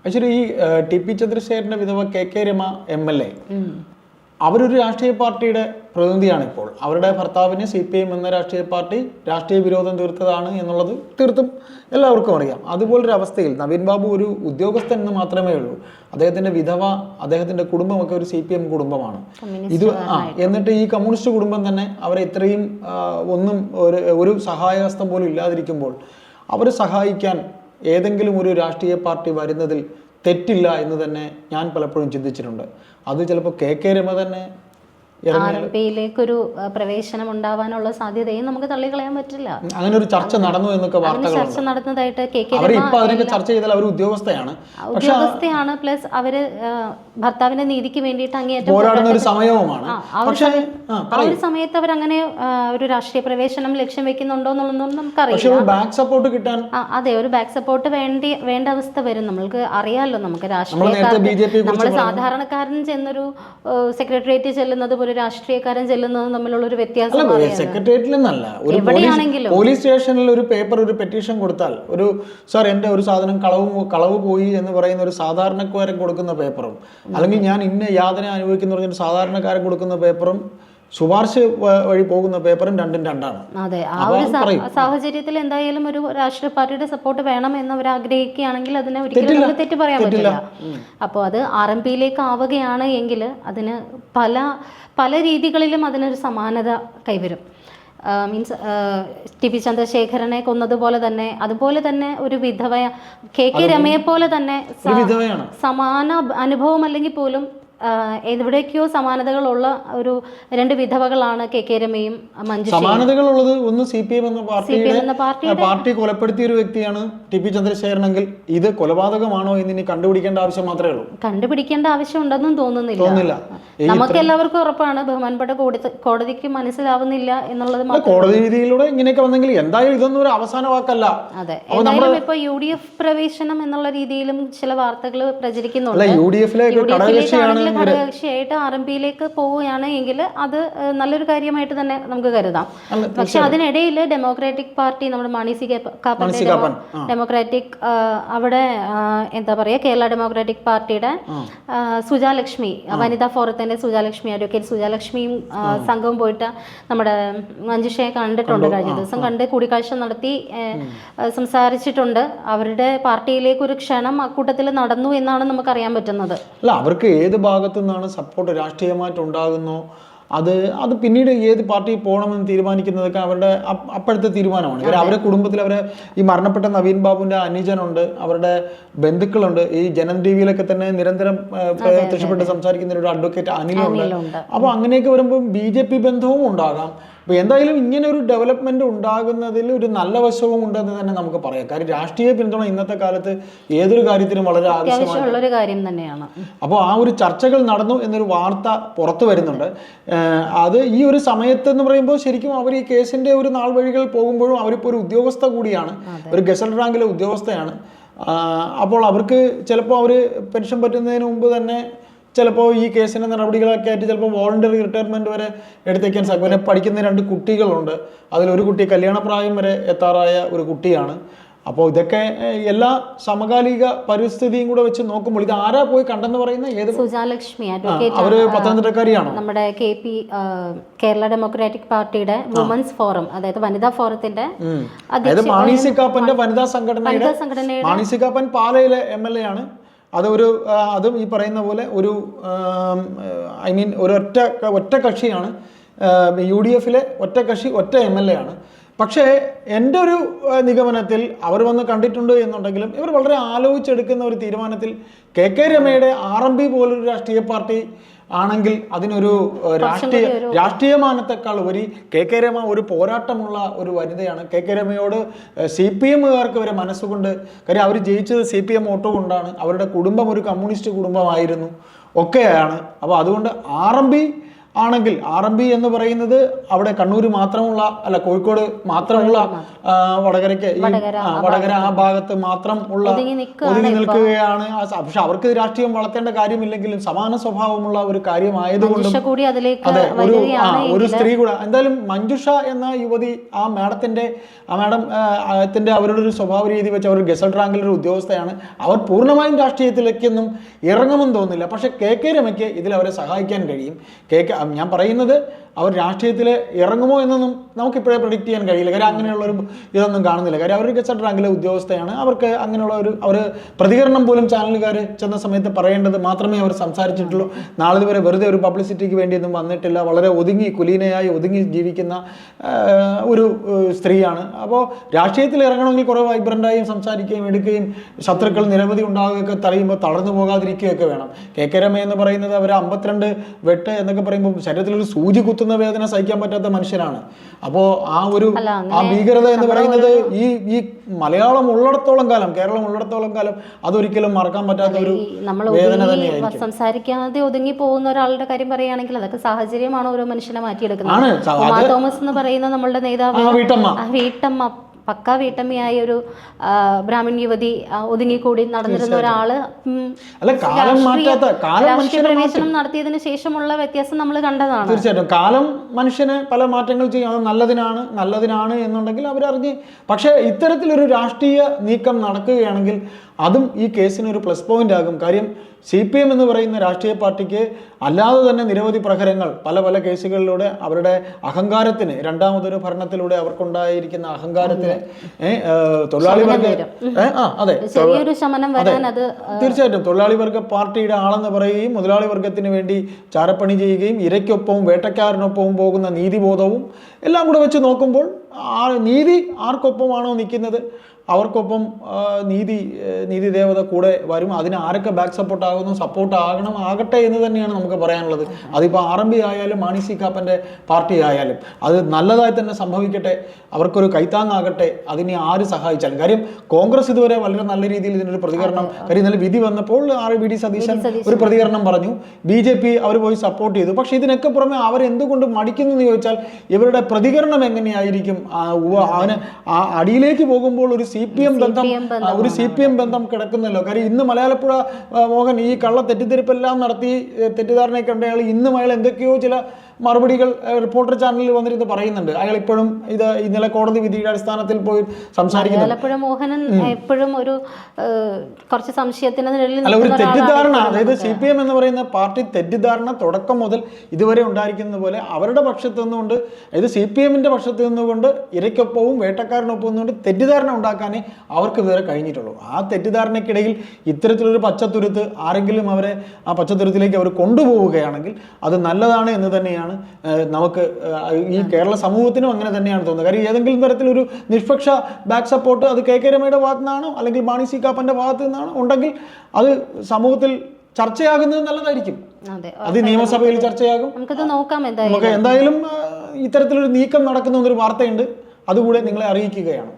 Actually ഈ TP. ചന്ദ്രശേഖരന്റെ വിധവ കെ രമ MLA അവരൊരു രാഷ്ട്രീയ പാർട്ടിയുടെ പ്രതിനിധിയാണ് ഇപ്പോൾ. അവരുടെ ഭർത്താവിന് CPM എന്ന രാഷ്ട്രീയ പാർട്ടി രാഷ്ട്രീയ വിരോധം തീർത്തതാണ് എന്നുള്ളത് തീർത്തും എല്ലാവർക്കും അറിയാം. അതുപോലൊരു അവസ്ഥയിൽ നവീൻ ബാബു ഒരു ഉദ്യോഗസ്ഥൻ എന്ന് മാത്രമേ ഉള്ളൂ. അദ്ദേഹത്തിന്റെ വിധവ, അദ്ദേഹത്തിന്റെ കുടുംബമൊക്കെ ഒരു CPM കുടുംബമാണ്. ഇത് എന്നിട്ട് ഈ കമ്മ്യൂണിസ്റ്റ് കുടുംബം തന്നെ അവരെ ഇത്രയും ഒന്നും ഒരു സഹായഹസ്തം പോലും ഇല്ലാതിരിക്കുമ്പോൾ അവരെ സഹായിക്കാൻ ഏതെങ്കിലും ഒരു രാഷ്ട്രീയ പാർട്ടി വരുന്നതിൽ തെറ്റില്ല എന്ന് തന്നെ ഞാൻ പലപ്പോഴും ചിന്തിച്ചിട്ടുണ്ട്. അത് ചിലപ്പോൾ കെ രമ തന്നെ ആർപിയിലേക്കൊരു പ്രവേശനം ഉണ്ടാവാനുള്ള സാധ്യതയും നമുക്ക് തള്ളിക്കളയാൻ പറ്റില്ല. അങ്ങനെ ഒരു ചർച്ച നടന്നു എന്നൊക്കെ ചർച്ച നടന്നതായിട്ട് ചർച്ച ചെയ്താൽ അവർ ഉദ്യോഗസ്ഥയാണ്, പ്ലസ് അവര് ഭർത്താവിന്റെ നീതിക്ക് വേണ്ടിയിട്ട് അങ്ങേയറ്റം പോരാടുന്ന ഒരു സമയവുമാണ്. ആ ഒരു സമയത്ത് അവരങ്ങനെ ഒരു രാഷ്ട്രീയ പ്രവേശനം ലക്ഷ്യം വെക്കുന്നുണ്ടോ എന്നുള്ളതൊന്നും നമുക്കറിയില്ല. ബാക്ക് സപ്പോർട്ട് കിട്ടാൻ അതെ, ഒരു ബാക്ക് സപ്പോർട്ട് വേണ്ട അവസ്ഥ വരും. നമ്മൾക്ക് അറിയാലോ, നമുക്ക് രാഷ്ട്രീയക്കാർക്ക് നമ്മൾ സാധാരണക്കാരൻ ചെന്നൊരു സെക്രട്ടേറിയറ്റ് ചെല്ലുന്നത് ഒരു രാഷ്ട്രീയക്കാരൻ ചെല്ലുന്നതും തമ്മിലുള്ള ഒരു വ്യത്യാസം സെക്രട്ടേറിയറ്റിൽ നിന്നല്ല, ഒരു പോലീസ് സ്റ്റേഷനിൽ ഒരു പേപ്പർ, ഒരു പെറ്റീഷൻ കൊടുത്താൽ ഒരു സാർ എൻ്റെ ഒരു സാധനം കളവ് പോയി എന്ന് പറയുന്ന ഒരു സാധാരണക്കാരൻ കൊടുക്കുന്ന പേപ്പറും അല്ലെങ്കിൽ ഞാൻ ഇന്ന യാതന അനുഭവിക്കുന്ന പറഞ്ഞൊരു സാധാരണക്കാരൻ കൊടുക്കുന്ന പേപ്പറും ശുപാർശ വഴി പോകുന്ന പേപ്പറും രണ്ടും രണ്ടാണ്. അതെ, ആ ഒരു സാഹചര്യത്തിൽ എന്തായാലും ഒരു രാഷ്ട്രീയ പാർട്ടിയുടെ സപ്പോർട്ട് വേണം എന്ന് അവർ ആഗ്രഹിക്കുകയാണെങ്കിൽ അതിനെ ഒരിക്കലും നമുക്ക് തെറ്റ് പറയാൻ പറ്റില്ല. അപ്പോൾ അത് RMPയിലേക്ക് ആവുകയാണ് എങ്കിൽ അതിന് പല രീതികളിലും അതിനൊരു സമാനത കൈവരും. Means TP. ചന്ദ്രശേഖരനെ കൊന്നതുപോലെ തന്നെ, അതുപോലെ തന്നെ ഒരു വിധവ കെ രമയെ പോലെ തന്നെ സമാന അനുഭവം അല്ലെങ്കിൽ പോലും എവിടേക്കോ സമാനതകളുള്ള ഒരു രണ്ട് വിധവകളാണ് കെ രമയും മഞ്ജുഷയും. സമാനതകളുള്ളത് ഒന്ന് CPM എന്ന പാർട്ടി കൊലപ്പെടുത്തിയ ഒരു വ്യക്തിയാണ് ടി.പി. ചന്ദ്രശേഖരനെങ്കിൽ ഇത് കൊലപാതകമാണോ എന്ന് ഇനി കണ്ടുപിടിക്കേണ്ട ആവശ്യം മാത്രമേ ഉള്ളൂ. കണ്ടുപിടിക്കേണ്ട ആവശ്യം ഉണ്ടെന്നും തോന്നുന്നില്ല. നമുക്ക് എല്ലാവർക്കും ഉറപ്പാണ്, ബഹുമാനപ്പെട്ട കോടതിക്ക് മനസ്സിലാവുന്നില്ല എന്നുള്ളത്. കോടതി വിധിയിലൂടെ ഇങ്ങനെയൊക്കെ വന്നെങ്കിൽ എന്തായാലും ഇതൊന്നും ഒരു അവസാന വാക്കല്ല. അതെ, എന്തായാലും ഇപ്പൊ UDF പ്രവേശനം എന്നുള്ള രീതിയിലും ചില വാർത്തകൾ പ്രചരിക്കുന്നുണ്ട്. ഘടകകക്ഷിയായിട്ട് RMPയിലേക്ക് പോവുകയാണ് എങ്കിൽ അത് നല്ലൊരു കാര്യമായിട്ട് തന്നെ നമുക്ക് കരുതാം. പക്ഷെ അതിനിടയിൽ ഡെമോക്രാറ്റിക് പാർട്ടി, നമ്മുടെ മാണി സി കാപ്പന്റെ ഡെമോക്രാറ്റിക് അവിടെ എന്താ പറയുക, കേരള ഡെമോക്രാറ്റിക് പാർട്ടിയുടെ സുജാലക്ഷ്മി, വനിതാ ഫോറത്തിന്റെ സുജാലക്ഷ്മി, അഡ്വക്കേറ്റ് സുജാലക്ഷ്മിയും സംഘവും പോയിട്ട് നമ്മുടെ മഞ്ജുഷയെ കണ്ടിട്ടുണ്ട്. കഴിഞ്ഞ ദിവസം കണ്ട് കൂടിക്കാഴ്ച നടത്തി സംസാരിച്ചിട്ടുണ്ട്. അവരുടെ പാർട്ടിയിലേക്ക് ഒരു ക്ഷണം അക്കൂട്ടത്തിൽ നടന്നു എന്നാണ് നമുക്കറിയാൻ പറ്റുന്നത്. അല്ല, അവർക്ക് ഏത് ഭാഗത്തു നിന്നാണ് സപ്പോർട്ട് രാഷ്ട്രീയമായിട്ട് ഉണ്ടാകുന്നോ അത് പിന്നീട് ഏത് പാർട്ടിയിൽ പോകണമെന്ന് തീരുമാനിക്കുന്നതൊക്കെ അവരുടെ അപ്പോഴത്തെ തീരുമാനമാണ്. അവരുടെ കുടുംബത്തിൽ അവരെ ഈ മരണപ്പെട്ട നവീൻ ബാബുവിന്റെ അനുജനുണ്ട്, അവരുടെ ബന്ധുക്കളുണ്ട്. ഈ ജനം TVയിലൊക്കെ തന്നെ നിരന്തരം പ്രത്യക്ഷപ്പെട്ട് സംസാരിക്കുന്ന ഒരു അഡ്വക്കേറ്റ് അനിലുണ്ട്. അപ്പോൾ അങ്ങനെയൊക്കെ വരുമ്പോൾ BJP ബന്ധവും ഉണ്ടാകാം. അപ്പോൾ എന്തായാലും ഇങ്ങനെ ഒരു ഡെവലപ്മെന്റ് ഉണ്ടാകുന്നതിൽ ഒരു നല്ല വശവും ഉണ്ടെന്ന് തന്നെ നമുക്ക് പറയാം. കാര്യം രാഷ്ട്രീയ പിന്തുണ ഇന്നത്തെ കാലത്ത് ഏതൊരു കാര്യത്തിനും വളരെ ആവശ്യമുള്ള കാര്യം തന്നെയാണ്. അപ്പോൾ ആ ഒരു ചർച്ചകൾ നടന്നു എന്നൊരു വാർത്ത പുറത്തു വരുന്നുണ്ട്. അത് ഈ ഒരു സമയത്ത് എന്ന് പറയുമ്പോൾ ശരിക്കും അവർ ഈ കേസിന്റെ ഒരു നാൾ വഴികൾ പോകുമ്പോഴും അവരിപ്പോൾ ഒരു ഉദ്യോഗസ്ഥ കൂടിയാണ്, ഒരു ഗസൽ റാങ്കിലെ ഉദ്യോഗസ്ഥയാണ്. അപ്പോൾ അവർക്ക് ചിലപ്പോൾ അവർ പെൻഷൻ പറ്റുന്നതിന് മുമ്പ് തന്നെ ചിലപ്പോൾ ഈ കേസിൻ്റെ നടപടികളൊക്കെ ആയിട്ട് ചിലപ്പോൾ വോളണ്ടറി റിട്ടയർമെൻറ്റ് വരെ എടുത്തേക്കാൻ സാധിക്കും. പിന്നെ പഠിക്കുന്ന 2 കുട്ടികളുണ്ട്, അതിലൊരു കുട്ടി കല്യാണപ്രായം വരെ എത്താറായ ഒരു കുട്ടിയാണ്. അപ്പോൾ ഇതൊക്കെ എല്ലാ സമകാലിക പരിസ്ഥിതിയും കൂടെ വെച്ച് നോക്കുമ്പോൾ ഇത് ആരാ പോയി കണ്ടെന്ന് പറയുന്ന ഏത് സുജാലക്ഷ്മി, അവര് പത്തനംതിട്ടക്കാരിയാണോ? നമ്മുടെ കേരള ഡെമോക്രാറ്റിക് പാർട്ടിയുടെ വുമൻസ് ഫോറം, അതായത് വനിതാ ഫോറത്തിന്റെ അതായത് മാണി സി കാപ്പന്റെ വനിതാ സംഘടനയുടെ മാണി സി കാപ്പൻ പാലയിലെ MLA ആണ്. അതും ഈ പറയുന്ന പോലെ ഒരു ഒറ്റ കക്ഷിയാണ്. UDFലെ ഒറ്റ കക്ഷി, ഒറ്റ MLA ആണ്. പക്ഷേ എൻ്റെ ഒരു നിഗമനത്തിൽ അവർ വന്ന് കണ്ടിട്ടുണ്ട് എന്നുണ്ടെങ്കിലും ഇവർ വളരെ ആലോചിച്ചെടുക്കുന്ന ഒരു തീരുമാനത്തിൽ കെ രമയുടെ RMP പോലൊരു രാഷ്ട്രീയ പാർട്ടി ആണെങ്കിൽ അതിനൊരു രാഷ്ട്രീയമാനത്തെക്കാൾ ഉപരി കെ രമ ഒരു പോരാട്ടമുള്ള ഒരു വനിതയാണ്. കെ രമയോട് CPMകാർക്ക് വരെ മനസ്സുകൊണ്ട്, കാര്യം അവർ ജയിച്ചത് CPM വോട്ട് കൊണ്ടാണ്, അവരുടെ കുടുംബം ഒരു കമ്മ്യൂണിസ്റ്റ് കുടുംബമായിരുന്നു ഒക്കെയാണ്. അപ്പോൾ അതുകൊണ്ട് RMP ആണെങ്കിൽ RMB എന്ന് പറയുന്നത് അവിടെ കണ്ണൂർ മാത്രമുള്ള അല്ല കോഴിക്കോട് മാത്രമുള്ള വടകരയ്ക്ക് വടകര ആ ഭാഗത്ത് മാത്രം ഉള്ള ഒതുങ്ങി നിൽക്കുകയാണ്. പക്ഷെ അവർക്ക് രാഷ്ട്രീയം വളർത്തേണ്ട കാര്യമില്ലെങ്കിലും സമാന സ്വഭാവമുള്ള ഒരു കാര്യമായതുകൊണ്ടും അതെ ഒരു സ്ത്രീ കൂടെ എന്തായാലും മഞ്ജുഷ എന്ന യുവതി ആ മാഡത്തിന്റെ അവരുടെ ഒരു സ്വഭാവ രീതി വെച്ച് അവർ ഗസറ്റ് റാങ്കിലൊരു ഉദ്യോഗസ്ഥയാണ്. അവർ പൂർണ്ണമായും രാഷ്ട്രീയത്തിലേക്കൊന്നും ഇറങ്ങുമെന്ന് തോന്നുന്നില്ല. പക്ഷെ KK രമയ്ക്ക് ഇതിൽ അവരെ സഹായിക്കാൻ കഴിയും. ഞാൻ പറയുന്നത് അവർ രാഷ്ട്രീയത്തിൽ ഇറങ്ങുമോ എന്നൊന്നും നമുക്കിപ്പോഴേ പ്രഡിക്റ്റ് ചെയ്യാൻ കഴിയില്ല. കാര്യം അങ്ങനെയുള്ളൊരു ഇതൊന്നും കാണുന്നില്ല. കാര്യം അവർ ഗസറ്റ് റാങ്കിലെ ഉദ്യോഗസ്ഥയാണ്. അവർക്ക് അങ്ങനെയുള്ള അവർ പ്രതികരണം പോലും ചാനലുകാർ ചെന്ന സമയത്ത് പറയേണ്ടത് മാത്രമേ അവർ സംസാരിച്ചിട്ടുള്ളൂ. നാളെ വരെ വെറുതെ ഒരു പബ്ലിസിറ്റിക്ക് വേണ്ടിയൊന്നും വന്നിട്ടില്ല. വളരെ കുലീനയായി ഒതുങ്ങി ജീവിക്കുന്ന ഒരു സ്ത്രീയാണ്. അപ്പോൾ രാഷ്ട്രീയത്തിൽ ഇറങ്ങണമെങ്കിൽ കുറേ വൈബ്രൻ്റായും സംസാരിക്കുകയും എടുക്കുകയും ശത്രുക്കൾ നിരവധി ഉണ്ടാകുകയൊക്കെ തടയുമ്പോൾ തളർന്നു പോകാതിരിക്കുകയൊക്കെ വേണം. KK രമ എന്ന് പറയുന്നത് അവർ 52 വെട്ട് എന്നൊക്കെ പറയുമ്പോൾ ശരീരത്തിലൊരു സൂചി കുത്തുന്ന വേദന സഹിക്കാൻ പറ്റാത്ത മനുഷ്യനാണ്. അപ്പോൾ ആ ഭീകരത എന്ന് പറയുന്നത് ഈ മലയാളം ഉള്ളിടത്തോളം കാലം, കേരളം ഉള്ളിടത്തോളം കാലം അതൊരിക്കലും മറക്കാൻ പറ്റാത്ത ഒരു വേദന തന്നെയായിരിക്കും. സംസാരിക്കാതെ ഒതുങ്ങി പോകുന്ന ഒരാളുടെ കാര്യം പറയുകയാണെങ്കിൽ അതൊക്കെ സാഹചര്യമാണ് ഓരോ മനുഷ്യനെ മാറ്റിയെടുക്കുന്നത്. തോമസ് എന്ന് പറയുന്ന നമ്മളുടെ നേതാവ് വീട്ടമ്മ പക്കാ വീട്ടമ്മയായ ഒരു ബ്രാഹ്മൺ യുവതി ഒതുങ്ങിക്കൂടി നടന്നിരുന്ന ഒരാള് രാഷ്ട്രീയ പ്രവേശനം നടത്തിയതിനു ശേഷമുള്ള വ്യത്യാസം നമ്മൾ കണ്ടതാണ്. തീർച്ചയായിട്ടും കാലം മനുഷ്യനെ പല മാറ്റങ്ങൾ ചെയ്യും. അത് നല്ലതിനാണ് എന്നുണ്ടെങ്കിൽ അവരറിഞ്ഞ്. പക്ഷേ ഇത്തരത്തിലൊരു രാഷ്ട്രീയ നീക്കം നടക്കുകയാണെങ്കിൽ അതും ഈ കേസിനൊരു പ്ലസ് പോയിന്റ് ആകും. കാര്യം CPM എന്ന് പറയുന്ന രാഷ്ട്രീയ പാർട്ടിക്ക് അല്ലാതെ തന്നെ നിരവധി പ്രഹരങ്ങൾ പല കേസുകളിലൂടെ അവരുടെ അഹങ്കാരത്തിന്, രണ്ടാമതൊരു ഭരണത്തിലൂടെ അവർക്കുണ്ടായിരിക്കുന്ന അഹങ്കാരത്തിന് തൊഴിലാളി വർഗ തീർച്ചയായിട്ടും തൊഴിലാളി വർഗ പാർട്ടിയുടെ ആളെന്ന് പറയുകയും മുതലാളി വർഗത്തിന് വേണ്ടി ചാരപ്പണി ചെയ്യുകയും ഇരയ്ക്കൊപ്പവും വേട്ടക്കാരനൊപ്പവും പോകുന്ന നീതിബോധവും എല്ലാം കൂടെ വെച്ച് നോക്കുമ്പോൾ നീതി ആർക്കൊപ്പമാണോ നിൽക്കുന്നത് അവർക്കൊപ്പം നീതി ദേവത കൂടെ വരും. അതിന് ആരൊക്കെ ബാക്ക് സപ്പോർട്ട് ആകട്ടെ എന്ന് തന്നെയാണ് നമുക്ക് പറയാനുള്ളത്. അതിപ്പോൾ RMB ആയാലും മാണി സി കാപ്പൻ്റെ പാർട്ടി ആയാലും അത് നല്ലതായി തന്നെ സംഭവിക്കട്ടെ, അവർക്കൊരു കൈത്താങ്ങാകട്ടെ. അതിനെ ആര് സഹായിച്ചാലും. കാര്യം കോൺഗ്രസ് ഇതുവരെ വളരെ നല്ല രീതിയിൽ ഇതിനൊരു പ്രതികരണം, കാര്യം ഇന്നലെ വിധി വന്നപ്പോൾ VD സതീശൻ ഒരു പ്രതികരണം പറഞ്ഞു. BJP അവർ പോയി സപ്പോർട്ട് ചെയ്തു. പക്ഷെ ഇതിനൊക്കെ പുറമെ അവരെന്തുകൊണ്ട് മടിക്കുന്നു എന്ന് ചോദിച്ചാൽ ഇവരുടെ പ്രതികരണം എങ്ങനെയായിരിക്കും? അടിയിലേക്ക് പോകുമ്പോൾ ഒരു CPM ബന്ധം കിടക്കുന്നല്ലോ. കാര്യം ഇന്ന് മലയാളപ്പുഴ മോഹൻ ഈ കള്ള തെറ്റിദ്ധരിപ്പെല്ലാം നടത്തി തെറ്റിദ്ധാരണ കണ്ടയാൾ ഇന്നും അയാൾ എന്തൊക്കെയോ ചില മറുപടികൾ റിപ്പോർട്ടർ ചാനലിൽ വന്നിരുന്ന് പറയുന്നുണ്ട്. അയാൾ ഇപ്പോഴും ഇത് ഇന്നലെ കോടതി വിധിയുടെ അടിസ്ഥാനത്തിൽ പോയി സംസാരിക്കുന്നു. മോഹനൻ എപ്പോഴും ഒരു കുറച്ച് സംശയത്തിന് ഒരു തെറ്റിദ്ധാരണ, അതായത് CPM എന്ന് പറയുന്ന പാർട്ടി തെറ്റിദ്ധാരണ തുടക്കം മുതൽ ഇതുവരെ ഉണ്ടായിരിക്കുന്നത് പോലെ അവരുടെ പക്ഷത്ത് നിന്നുകൊണ്ട്, അതായത് CPMന്റെ പക്ഷത്ത് നിന്നുകൊണ്ട് ഇരയ്ക്കൊപ്പവും വേട്ടക്കാരനൊപ്പം നിന്നുകൊണ്ട് തെറ്റിദ്ധാരണ ഉണ്ടാക്കാനേ അവർക്ക് ഇതുവരെ കഴിഞ്ഞിട്ടുള്ളൂ. ആ തെറ്റിദ്ധാരണയ്ക്കിടയിൽ ഇത്തരത്തിലൊരു പച്ചത്തുരുത്ത് ആരെങ്കിലും അവരെ ആ പച്ചത്തുരുത്തിലേക്ക് അവർ കൊണ്ടുപോവുകയാണെങ്കിൽ അത് നല്ലതാണ് എന്ന് തന്നെയാണ് നമുക്ക് ഈ കേരള സമൂഹത്തിനും അങ്ങനെ തന്നെയാണ് തോന്നുന്നത്. കാര്യം ഏതെങ്കിലും തരത്തിലൊരു നിഷ്പക്ഷ ബാക്ക് സപ്പോർട്ട് അത് KK രമയുടെ ഭാഗത്തു നിന്നാണോ അല്ലെങ്കിൽ മാണി സി കാപ്പന്റെ ഭാഗത്തു നിന്നാണോ ഉണ്ടെങ്കിൽ അത് സമൂഹത്തിൽ ചർച്ചയാകുന്നത് നല്ലതായിരിക്കും. അത് നിയമസഭയിൽ ചർച്ചയാകും. നമുക്ക് എന്തായാലും ഇത്തരത്തിലൊരു നീക്കം നടക്കുന്ന ഒരു വാർത്തയുണ്ട്, അതുകൂടെ നിങ്ങളെ അറിയിക്കുകയാണ്.